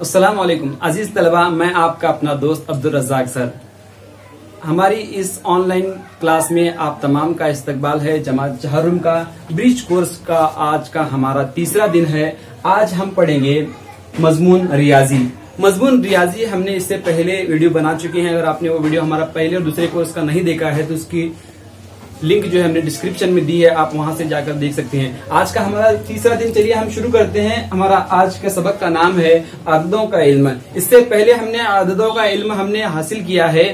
अस्सलाम वालेकुम अजीज तलबा, मैं आपका अपना दोस्त अब्दुल रज़ाक सर। हमारी इस ऑनलाइन क्लास में आप तमाम का इस्तकबाल है। जमात तहर्रुम का ब्रिज कोर्स का आज का हमारा तीसरा दिन है। आज हम पढ़ेंगे मजमून रियाजी। मजमून रियाजी हमने इससे पहले वीडियो बना चुके हैं। अगर आपने वो वीडियो हमारा पहले और दूसरे कोर्स का नहीं देखा है तो उसकी लिंक जो है हमने डिस्क्रिप्शन में दी है, आप वहां से जाकर देख सकते हैं। आज का हमारा तीसरा दिन, चलिए हम शुरू करते हैं। हमारा आज के सबक का नाम है अददों का इल्म। इससे पहले हमने अददों का इल्म हमने हासिल किया है,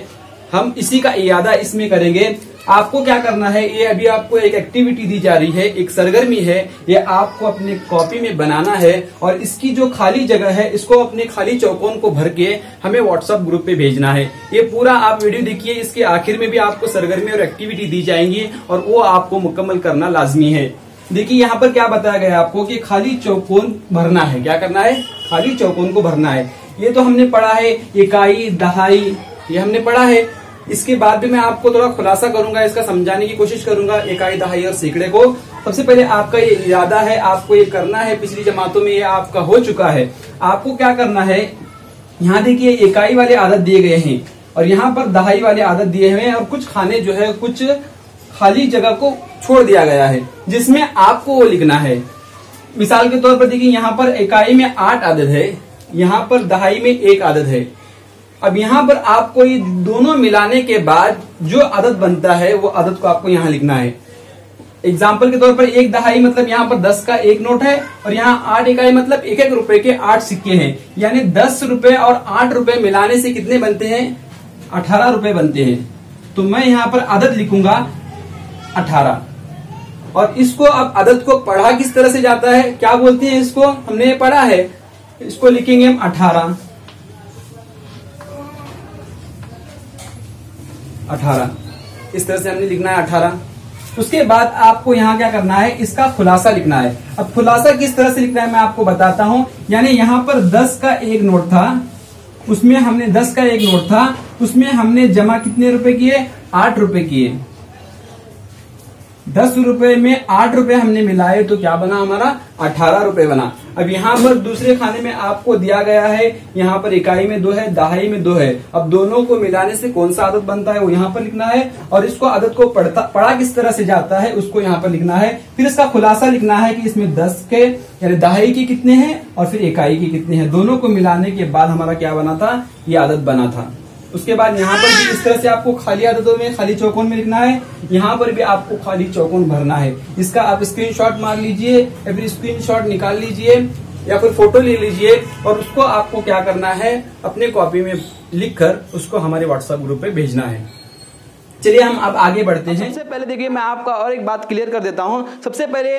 हम इसी का इयादा इसमें करेंगे। आपको क्या करना है, ये अभी आपको एक एक्टिविटी दी जा रही है, एक सरगर्मी है, ये आपको अपने कॉपी में बनाना है और इसकी जो खाली जगह है इसको अपने खाली चौकोन को भर के हमें व्हाट्सएप ग्रुप पे भेजना है। ये पूरा आप वीडियो देखिए, इसके आखिर में भी आपको सरगर्मी और एक्टिविटी दी जाएंगी और वो आपको मुकम्मल करना लाजमी है। देखिए यहाँ पर क्या बताया गया आपको कि खाली चौकोन भरना है। क्या करना है? खाली चौकोन को भरना है। ये तो हमने पढ़ा है, इकाई दहाई ये हमने पढ़ा है। इसके बाद भी मैं आपको थोड़ा खुलासा करूंगा, इसका समझाने की कोशिश करूंगा इकाई दहाई और सैकड़े को। सबसे पहले आपका ये इरादा है, आपको ये करना है। पिछली जमातों में ये आपका हो चुका है। आपको क्या करना है, यहाँ देखिए इकाई वाले आदत दिए गए हैं और यहाँ पर दहाई वाले आदत दिए हुए हैं और कुछ खाने जो है कुछ खाली जगह को छोड़ दिया गया है जिसमें आपको वो लिखना है। मिसाल के तौर पर देखिए यहाँ पर इकाई में 8 आदत है, यहाँ पर दहाई में 1 आदत है। अब यहाँ पर आपको ये दोनों मिलाने के बाद जो आदत बनता है वो आदत को आपको यहाँ लिखना है। एग्जाम्पल के तौर पर 1 दहाई मतलब यहाँ पर 10 का 1 नोट है और यहाँ 8 इकाई मतलब 1-1 रुपए के 8 सिक्के हैं। यानी 10 रुपए और 8 रुपए मिलाने से कितने बनते हैं? 18 रुपए बनते हैं। तो मैं यहाँ पर आदत लिखूंगा 18। और इसको अब आदत को पढ़ा किस तरह से जाता है, क्या बोलते हैं इसको, हमने ये पढ़ा है। इसको लिखेंगे हम 18 इस तरह से हमने लिखना है 18। उसके बाद आपको यहाँ क्या करना है, इसका खुलासा लिखना है। अब खुलासा किस तरह से लिखना है मैं आपको बताता हूँ। यानी यहाँ पर 10 का 1 नोट था, उसमें हमने 10 का 1 नोट था, उसमें हमने जमा कितने रुपए किए? 8 रुपए किए। 10 रुपए में 8 रुपए हमने मिलाए तो क्या बना हमारा? 18 रुपए बना। अब यहाँ पर दूसरे खाने में आपको दिया गया है, यहाँ पर इकाई में 2 है, दहाई में 2 है। अब दोनों को मिलाने से कौन सा आदत बनता है वो यहाँ पर लिखना है और इसको आदत को पढ़ा किस तरह से जाता है उसको यहाँ पर लिखना है। फिर इसका खुलासा लिखना है कि इसमें 10 के यानी दहाई के कितने हैं और फिर इकाई के कितने हैं। दोनों को मिलाने के बाद हमारा क्या बना था? ये आदत बना था। उसके बाद यहाँ पर भी इस तरह से आपको खाली आदतों में खाली चौकोन में लिखना है। यहाँ पर भी आपको खाली चौकोन भरना है। इसका आप स्क्रीनशॉट मार लीजिए या फिर स्क्रीनशॉट निकाल लीजिए या फिर फोटो ले लीजिए और उसको आपको क्या करना है, अपने कॉपी में लिखकर उसको हमारे व्हाट्सएप ग्रुप पे भेजना है। चलिए हम अब आगे बढ़ते हैं। सबसे पहले देखिए मैं आपका और एक बात क्लियर कर देता हूँ। सबसे पहले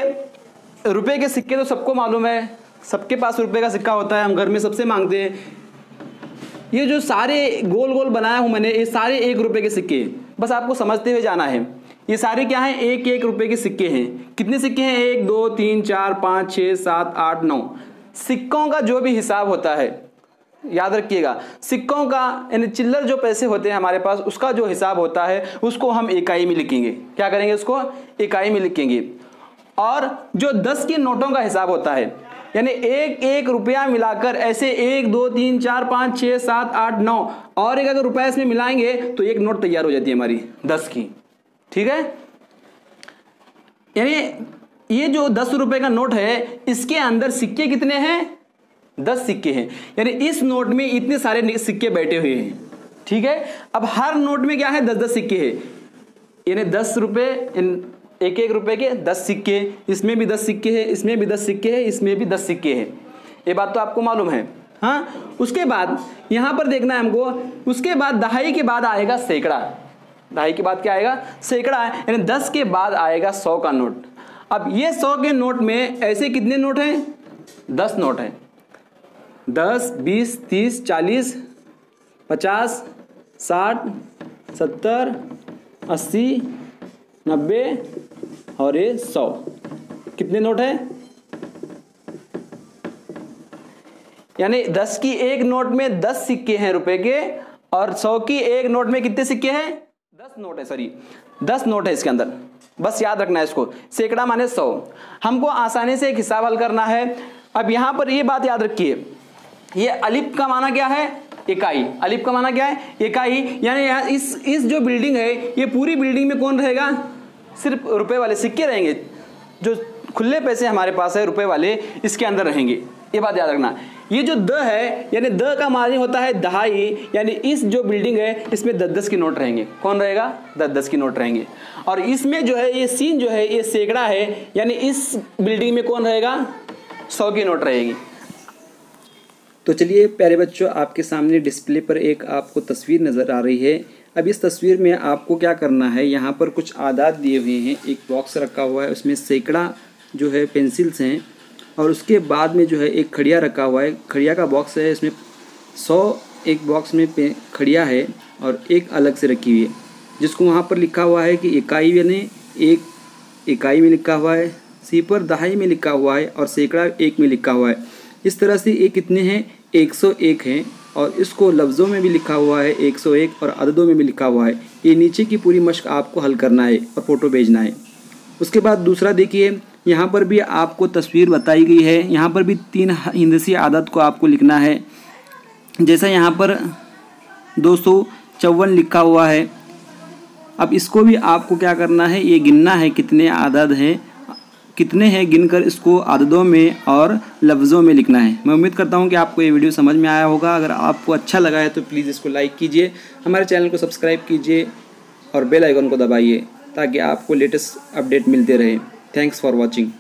रुपए के सिक्के तो सबको मालूम है, सबके पास रुपए का सिक्का होता है, हम घर में सबसे मांगते हैं। ये जो सारे गोल गोल बनाया हूं मैंने, ये सारे 1 रुपए के सिक्के, बस आपको समझते हुए जाना है। ये सारे क्या हैं? 1-1 रुपए के सिक्के हैं। कितने सिक्के हैं? 1 2 3 4 5 6 7 8 9। सिक्कों का जो भी हिसाब होता है याद रखिएगा, सिक्कों का यानी चिल्लर जो पैसे होते हैं हमारे पास उसका जो हिसाब होता है उसको हम इकाई में लिखेंगे। क्या करेंगे? उसको इकाई में लिखेंगे। और जो 10 के नोटों का हिसाब होता है यानी 1-1 रुपया मिलाकर ऐसे 1 2 3 4 5 6 7 8 9 और एक अगर रुपया इसमें मिलाएंगे तो एक नोट तैयार हो जाती है हमारी 10 की। ठीक है, यानी ये जो 10 रुपए का नोट है इसके अंदर सिक्के कितने हैं? 10 सिक्के हैं। यानी इस नोट में इतने सारे सिक्के बैठे हुए हैं। ठीक है, अब हर नोट में क्या है? 10-10 सिक्के हैं। यानी 10 रुपए 1-1 रुपए के 10 सिक्के, इसमें भी 10 सिक्के हैं, इसमें भी 10 सिक्के हैं, इसमें भी 10 सिक्के हैं। ये बात तो आपको मालूम है। हाँ, उसके बाद यहां पर देखना है हमको। उसके बाद दहाई के बाद आएगा सैकड़ा। दहाई के बाद क्या आएगा? सैकड़ा। यानी 10 के बाद आएगा 100 का नोट। अब ये 100 के नोट में ऐसे कितने नोट हैं? 10 नोट हैं। 10 20 30 40 50 60 70 80 90 और ये 100। कितने नोट है? यानी 10 की एक नोट में 10 सिक्के हैं रुपए के और 100 की एक नोट में कितने सिक्के हैं? 10 नोट है, सॉरी 10 नोट है इसके अंदर। बस याद रखना है इसको। सैकड़ा माने 100। हमको आसानी से एक हिसाब हल करना है। अब यहां पर ये बात याद रखिए, ये अलिफ का माना क्या है, इकाई। अलिफ का माना क्या है, इकाई। यानी यहाँ इस जो बिल्डिंग है, ये पूरी बिल्डिंग में कौन रहेगा, सिर्फ रुपए वाले सिक्के रहेंगे। जो खुले पैसे हमारे पास है रुपए वाले, इसके अंदर रहेंगे। ये बात याद रखना। ये जो द है, यानी द का मानी होता है दहाई, यानी इस जो बिल्डिंग है इसमें 10-10 की नोट रहेंगे। कौन रहेगा, 10-10 की नोट रहेंगे। और इसमें जो है ये सीन जो है ये सैकड़ा है, यानी इस बिल्डिंग में कौन रहेगा, 100 की नोट रहेगी। तो चलिए प्यारे बच्चों, आपके सामने डिस्प्ले पर एक आपको तस्वीर नज़र आ रही है। अब इस तस्वीर में आपको क्या करना है, यहाँ पर कुछ आदाद दिए हुए हैं, एक बॉक्स रखा हुआ है, उसमें सैकड़ा जो है पेंसिल्स हैं, और उसके बाद में जो है एक खड़िया रखा हुआ है। खड़िया का बॉक्स है, इसमें 100 एक बॉक्स में खड़िया है और एक अलग से रखी हुई है, जिसको वहाँ पर लिखा हुआ है कि इकाई, यानी एक इकाई में लिखा हुआ है, सी पर दहाई में लिखा हुआ है और सैकड़ा एक में लिखा हुआ है। इस तरह से ये कितने हैं, 101 हैं। और इसको लफ्ज़ों में भी लिखा हुआ है 101 और अददों में भी लिखा हुआ है। ये नीचे की पूरी मश्क आपको हल करना है और फ़ोटो भेजना है। उसके बाद दूसरा देखिए, यहाँ पर भी आपको तस्वीर बताई गई है। यहाँ पर भी 3 हिंदसी आदत को आपको लिखना है। जैसा यहाँ पर 254 लिखा हुआ है। अब इसको भी आपको क्या करना है, ये गिनना है कितने आदद हैं, कितने हैं, गिनकर इसको आददों में और लफ्ज़ों में लिखना है। मैं उम्मीद करता हूँ कि आपको ये वीडियो समझ में आया होगा। अगर आपको अच्छा लगा है तो प्लीज़ इसको लाइक कीजिए, हमारे चैनल को सब्सक्राइब कीजिए और बेल आइकन को दबाइए ताकि आपको लेटेस्ट अपडेट मिलते रहे। Thanks for watching.